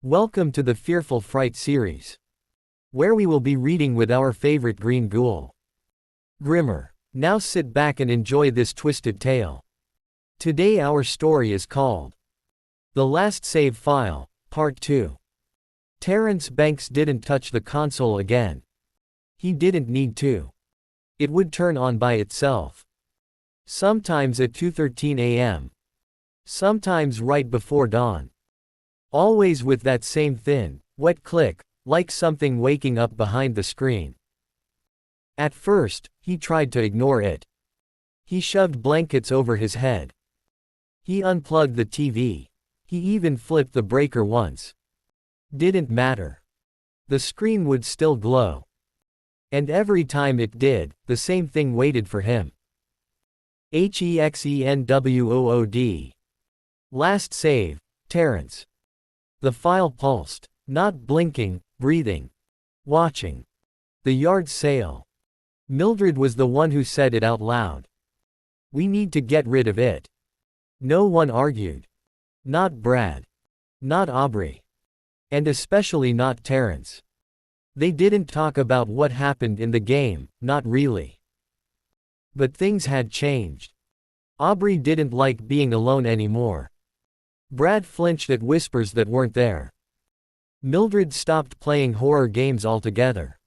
Welcome to the Fearful Fright series, where we will be reading with our favorite green ghoul, Grimmer. Now sit back and enjoy this twisted tale. Today our story is called The Last Save File, Part 2. Terrence Banks didn't touch the console again. He didn't need to. It would turn on by itself. Sometimes at 2:13 a.m. Sometimes right before dawn. Always with that same thin, wet click, like something waking up behind the screen. At first, he tried to ignore it. He shoved blankets over his head. He unplugged the TV. He even flipped the breaker once. Didn't matter. The screen would still glow. And every time it did, the same thing waited for him. HEXENWOOD. Last save, Terrence. The file pulsed, not blinking, breathing. Watching. The yard sale. Mildred was the one who said it out loud. We need to get rid of it. No one argued. Not Brad. Not Aubrey. And especially not Terrence. They didn't talk about what happened in the game, not really. But things had changed. Aubrey didn't like being alone anymore. Brad flinched at whispers that weren't there. Mildred stopped playing horror games altogether.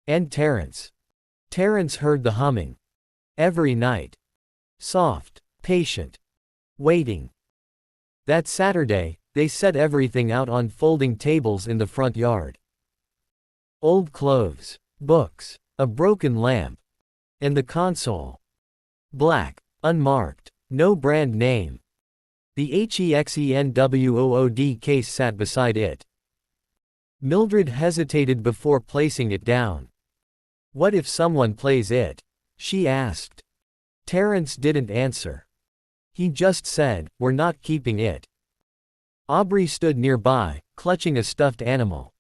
And Terrence. Terrence heard the humming. Every night. Soft, patient. Waiting. That Saturday, they set everything out on folding tables in the front yard. Old clothes, books, a broken lamp. And the console. Black, unmarked, no brand name. The HEXENWOOD case sat beside it. Mildred hesitated before placing it down. What if someone plays it? She asked. Terrence didn't answer. He just said, we're not keeping it. Aubrey stood nearby, clutching a stuffed animal.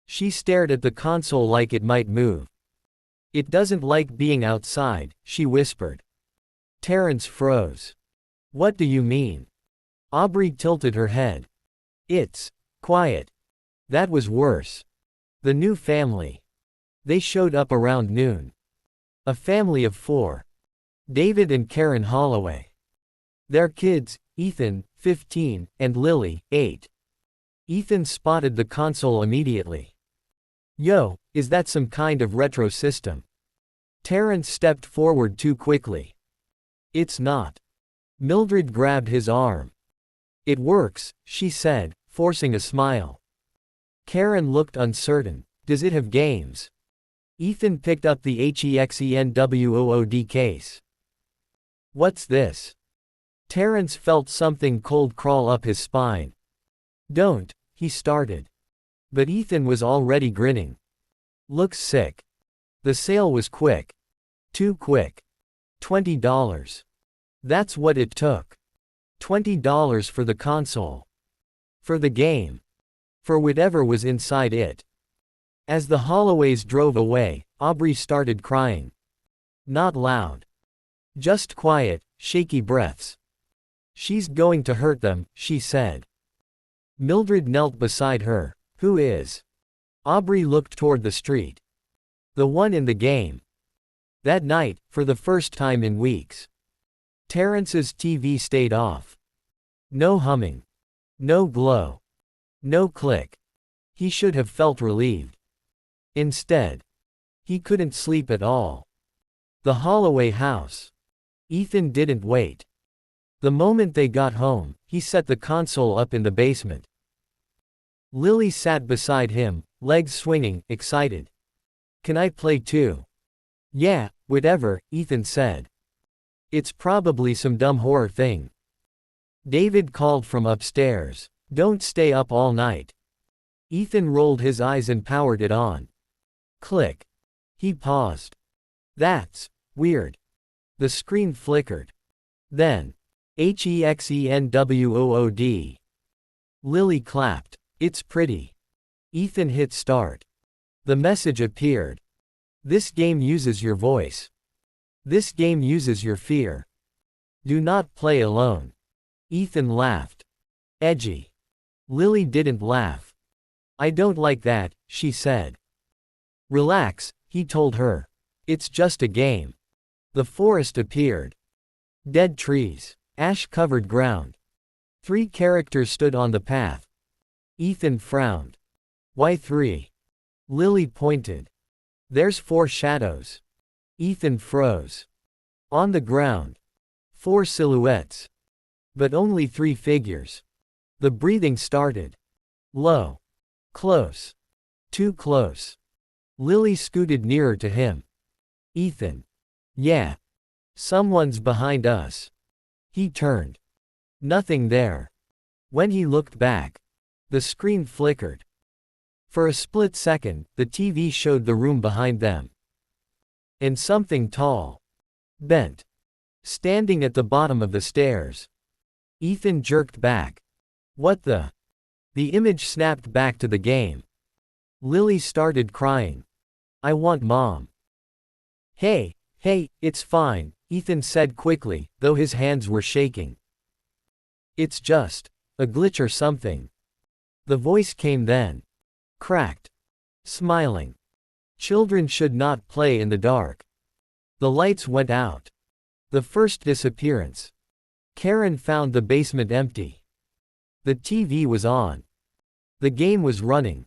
She stared at the console like it might move. It doesn't like being outside, she whispered. Terrence froze. What do you mean? Aubrey tilted her head. It's quiet. That was worse. The new family. They showed up around noon. A family of 4. David and Karen Holloway. Their kids, Ethan, 15, and Lily, 8. Ethan spotted the console immediately. Yo, is that some kind of retro system? Terrence stepped forward too quickly. It's not. Mildred grabbed his arm. It works, she said, forcing a smile. Karen looked uncertain. Does it have games? Ethan picked up the HEXENWOOD case. What's this? Terrence felt something cold crawl up his spine. Don't, he started. But Ethan was already grinning. Looks sick. The sale was quick. Too quick. $20. That's what it took. $20 for the console. For the game. For whatever was inside it. As the Holloways drove away, Aubrey started crying. Not loud. Just quiet, shaky breaths. She's going to hurt them, she said. Mildred knelt beside her. Who is? Aubrey looked toward the street. The one in the game. That night, for the first time in weeks. Terrence's TV stayed off. No humming. No glow. No click. He should have felt relieved. Instead. He couldn't sleep at all. The Holloway house. Ethan didn't wait. The moment they got home, he set the console up in the basement. Lily sat beside him, legs swinging, excited. Can I play too? Yeah, whatever, Ethan said. It's probably some dumb horror thing. David called from upstairs. Don't stay up all night. Ethan rolled his eyes and powered it on. Click. He paused. That's weird. The screen flickered. Then. HEXENWOOD. Lily clapped. It's pretty. Ethan hit start. The message appeared. This game uses your voice. This game uses your fear. Do not play alone. Ethan laughed. Edgy. Lily didn't laugh. I don't like that, she said. Relax, he told her. It's just a game. The forest appeared. Dead trees. Ash-covered ground. 3 characters stood on the path. Ethan frowned. Why 3? Lily pointed. There's 4 shadows. Ethan froze. On the ground. 4 silhouettes. But only 3 figures. The breathing started. Low. Close. Too close. Lily scooted nearer to him. Ethan. Yeah. Someone's behind us. He turned. Nothing there. When he looked back, the screen flickered. For a split second, the TV showed the room behind them. And something tall. Bent. Standing at the bottom of the stairs. Ethan jerked back. What the? The image snapped back to the game. Lily started crying. I want Mom. Hey, it's fine, Ethan said quickly, though his hands were shaking. It's just a glitch or something. The voice came then. Cracked. Smiling. Children should not play in the dark. The lights went out. The first disappearance. Karen found the basement empty. The TV was on. The game was running.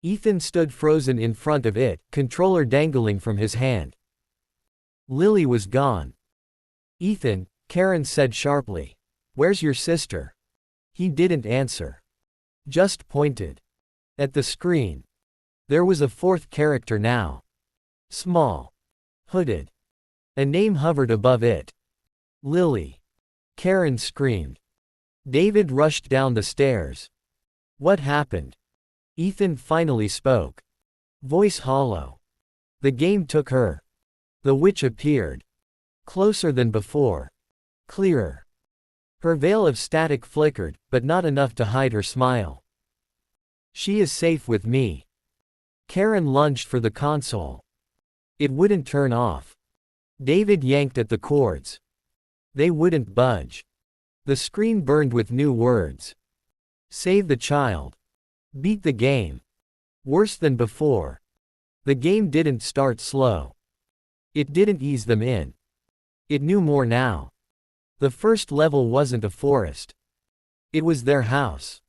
Ethan stood frozen in front of it, controller dangling from his hand. Lily was gone. Ethan, Karen said sharply. Where's your sister? He didn't answer. Just pointed. At the screen. There was a 4th character now. Small. Hooded. A name hovered above it. Lily. Karen screamed. David rushed down the stairs. What happened? Ethan finally spoke. Voice hollow. The game took her. The witch appeared. Closer than before. Clearer. Her veil of static flickered, but not enough to hide her smile. She is safe with me. Karen lunged for the console. It wouldn't turn off. David yanked at the cords. They wouldn't budge. The screen burned with new words. Save the child. Beat the game. Worse than before. The game didn't start slow. It didn't ease them in. It knew more now. The first level wasn't a forest. It was their house.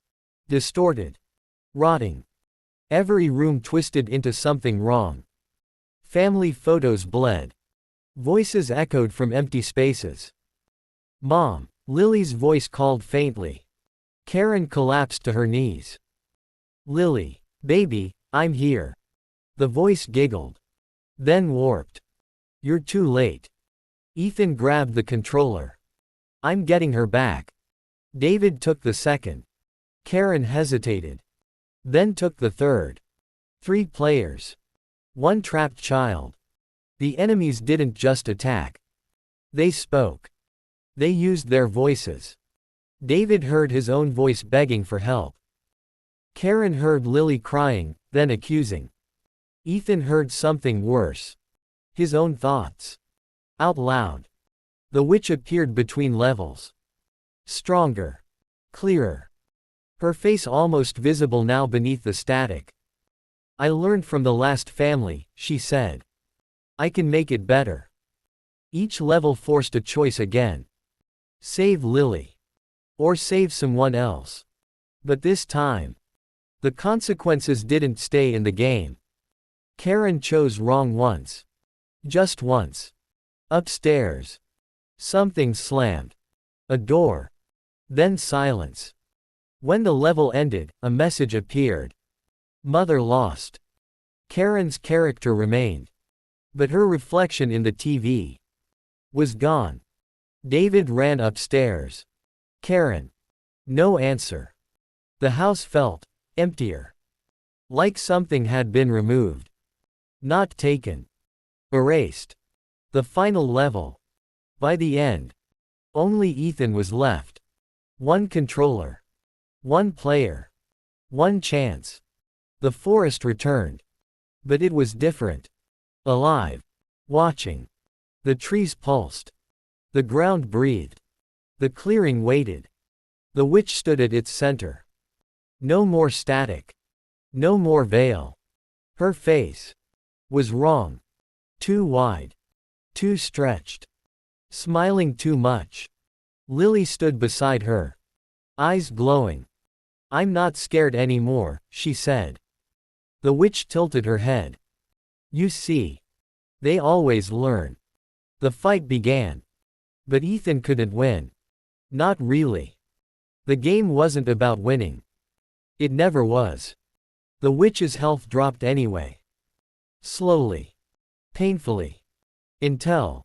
Distorted. Rotting. Every room twisted into something wrong. Family photos bled. Voices echoed from empty spaces. Mom. Lily's voice called faintly. Karen collapsed to her knees. Lily. Baby, I'm here. The voice giggled. Then warped. You're too late. Ethan grabbed the controller. I'm getting her back. David took the second. Karen hesitated. Then took the third. 3 players. 1 trapped child. The enemies didn't just attack. They spoke. They used their voices. David heard his own voice begging for help. Karen heard Lily crying, then accusing. Ethan heard something worse. His own thoughts. Out loud. The witch appeared between levels. Stronger. Clearer. Her face almost visible now beneath the static. I learned from the last family, she said. I can make it better. Each level forced a choice again. Save Lily. Or save someone else. But this time. The consequences didn't stay in the game. Karen chose wrong once. Just once. Upstairs. Something slammed. A door. Then silence. When the level ended, a message appeared. Mother lost. Karen's character remained. But her reflection in the TV was gone. David ran upstairs. Karen. No answer. The house felt emptier. Like something had been removed. Not taken. Erased. The final level. By the end. Only Ethan was left. 1 controller. 1 player. 1 chance. The forest returned. But it was different. Alive. Watching. The trees pulsed. The ground breathed. The clearing waited. The witch stood at its center. No more static. No more veil. Her face was wrong. Too wide. Too stretched. Smiling too much. Lily stood beside her. Eyes glowing. I'm not scared anymore, she said. The witch tilted her head. You see. They always learn. The fight began. But Ethan couldn't win. Not really. The game wasn't about winning. It never was. The witch's health dropped anyway. Slowly. Painfully. Until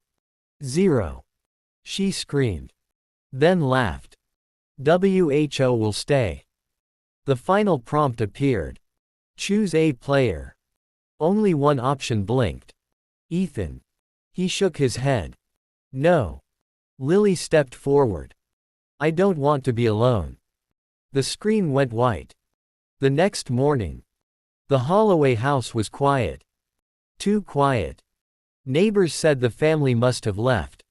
0. She screamed. Then laughed. WHO will stay. The final prompt appeared. Choose a player. Only one option blinked. Ethan. He shook his head. No. Lily stepped forward. I don't want to be alone. The screen went white. The next morning. The Holloway house was quiet. Too quiet. Neighbors said the family must have left.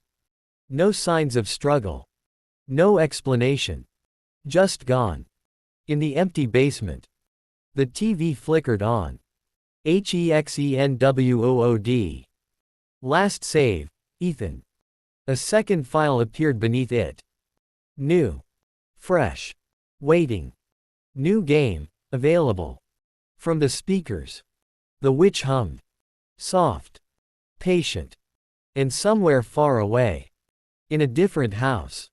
No signs of struggle. No explanation. Just gone. In the empty basement. The TV flickered on. HEXENWOOD. Last save, Ethan. A second file appeared beneath it. New. Fresh. Waiting. New game, available. From the speakers. The witch hummed. Soft. Patient. And somewhere far away. In a different house.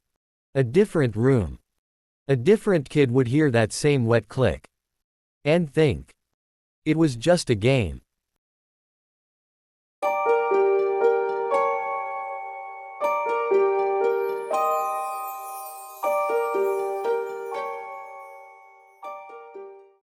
A different room. A different kid would hear that same wet click. And think. It was just a game.